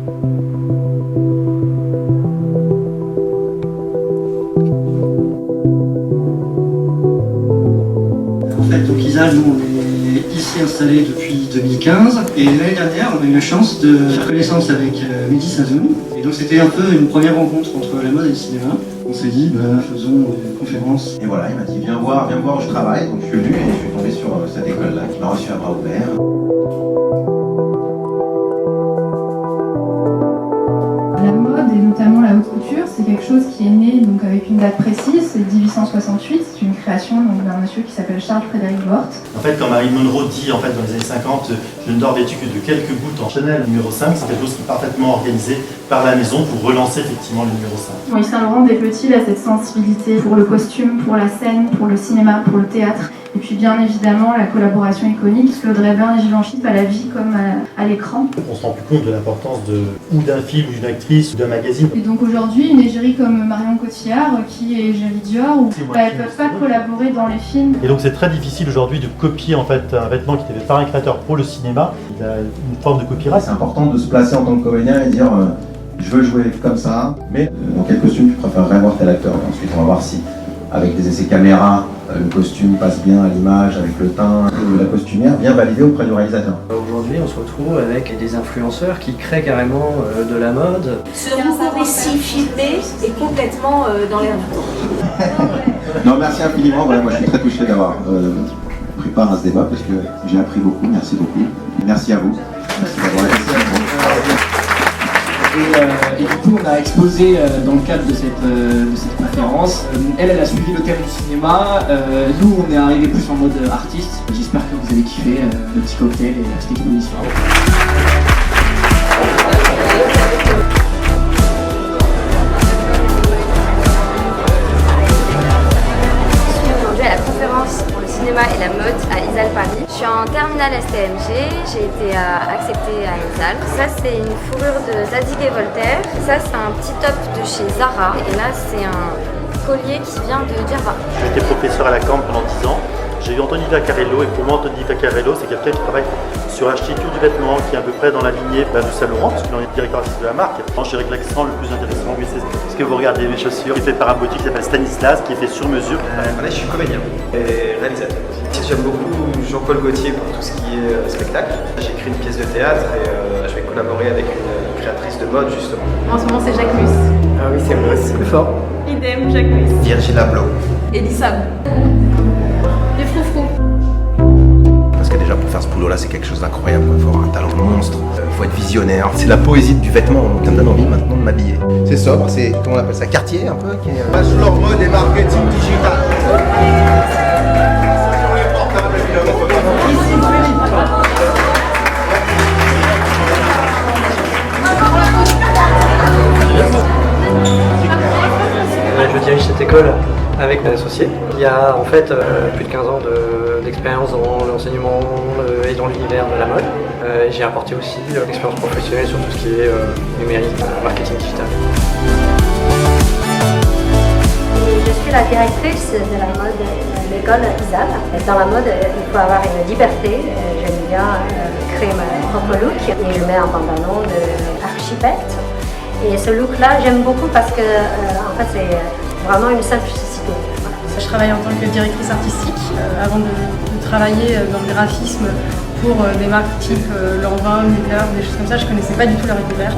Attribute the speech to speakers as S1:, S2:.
S1: En fait, au Kizal, nous, on est ici installés depuis 2015. Et l'année dernière, on a eu la chance de faire connaissance avec Mehdi Sazoun. Et donc, c'était un peu une première rencontre entre la mode et le cinéma. On s'est dit, faisons une conférence.
S2: Et voilà, il m'a dit, viens voir où je travaille. Donc, je suis venu et je suis tombé sur cette école-là qui m'a reçu à bras ouverts.
S3: La mode et notamment la haute couture, c'est quelque chose qui est né donc avec une date précise, c'est 1868, c'est une création d'un monsieur qui s'appelle Charles Frédéric Worth.
S4: En fait, quand Marilyn Monroe dit dans les années 50 je ne dors vêtu que de quelques gouttes en Chanel numéro 5, c'est quelque chose qui est parfaitement organisé par la maison pour relancer effectivement le numéro 5.
S3: Yves Saint Laurent, dès petit, il a cette sensibilité pour le costume, pour la scène, pour le cinéma, pour le théâtre. Et puis bien évidemment la collaboration iconique, Claude Raybin et Givenchy, à la vie comme à l'écran.
S4: On se rend plus compte de l'importance d'un film, ou d'une actrice, ou d'un magazine.
S3: Et donc aujourd'hui, une égérie comme Marion Cotillard, qui est égérie Dior, elles ne peuvent pas collaborer dans les films.
S4: Et donc c'est très difficile aujourd'hui de copier en fait un vêtement qui était fait par un créateur pour le cinéma. Il a une forme de copyright.
S2: C'est important de se placer en tant que comédien et dire je veux jouer comme ça, mais dans quel costume tu préférerais voir tel acteur. Et ensuite on va voir si avec des essais caméra, le costume passe bien à l'image, avec le teint, la costumière vient valider auprès du réalisateur.
S5: Aujourd'hui, on se retrouve avec des influenceurs qui créent carrément de la mode.
S6: Ce mouvement récit filmé est complètement dans l'air du temps.
S2: Non, merci infiniment. Voilà, moi, je suis très touché d'avoir pris part à ce débat parce que j'ai appris beaucoup. Merci beaucoup. Merci à vous. Merci d'avoir été
S7: Et du coup, on a exposé dans le cadre de cette conférence. Elle a suivi le thème du cinéma. Nous, on est arrivés plus en mode artiste. J'espère que vous avez kiffé le petit cocktail et la petite exposition.
S8: Aujourd'hui à la conférence pour le cinéma et la mode à ISAL Paris. Je suis en terminale STMG, j'ai été acceptée à ISAL. Ça c'est une fourrure de Zadig et Voltaire. Ça c'est un petit top de chez Zara. Et là c'est un collier qui vient de Djerba.
S4: J'ai été professeur à la Cambre pendant 10 ans. J'ai eu Anthony Vaccarello et pour moi Anthony Vaccarello c'est quelqu'un qui travaille sur l'architecture du vêtement qui est à peu près dans la lignée du Saint Laurent parce qu'il en est directeur artistique de la marque. Je dirais que l'accent le plus intéressant oui, c'est ce que vous regardez mes chaussures qui est fait par un boutique qui s'appelle Stanislas qui est fait sur mesure.
S9: Là je suis comédien et réalisateur. J'aime beaucoup Jean-Paul Gaultier pour tout ce qui est spectacle. J'ai écrit une pièce de théâtre et je vais collaborer avec une créatrice de mode justement.
S6: En ce moment c'est Jacques Mus.
S9: Ah oui c'est vrai, c'est plus fort.
S6: Idem, Jacques Mus.
S2: Virginia Blo.
S6: Elissa. Les froufrous.
S2: Parce que déjà pour faire ce boulot-là, c'est quelque chose d'incroyable. Il faut avoir un talent monstre, il faut être visionnaire. C'est la poésie du vêtement qui me donne envie maintenant de m'habiller. C'est sobre, c'est comment on appelle ça, Cartier un peu. Bachelor mode et marketing digital.
S5: Je dirige cette école avec mes associés. Il y a en fait plus de 15 ans d'expérience dans l'enseignement et dans l'univers de la mode. J'ai apporté aussi l'expérience professionnelle sur tout ce qui est numérique, marketing digital.
S8: Je suis la directrice de la mode de l'école ISAL. Dans la mode, il faut avoir une liberté. J'aime bien créer ma propre look et je mets un pantalon d'architecte. Et ce look-là, j'aime beaucoup parce que en fait, c'est vraiment une simplicité. Voilà.
S3: Je travaille en tant que directrice artistique. Avant de travailler dans le graphisme pour des marques type Lanvin, Mugler, des choses comme ça, je ne connaissais pas du tout la Récouvert.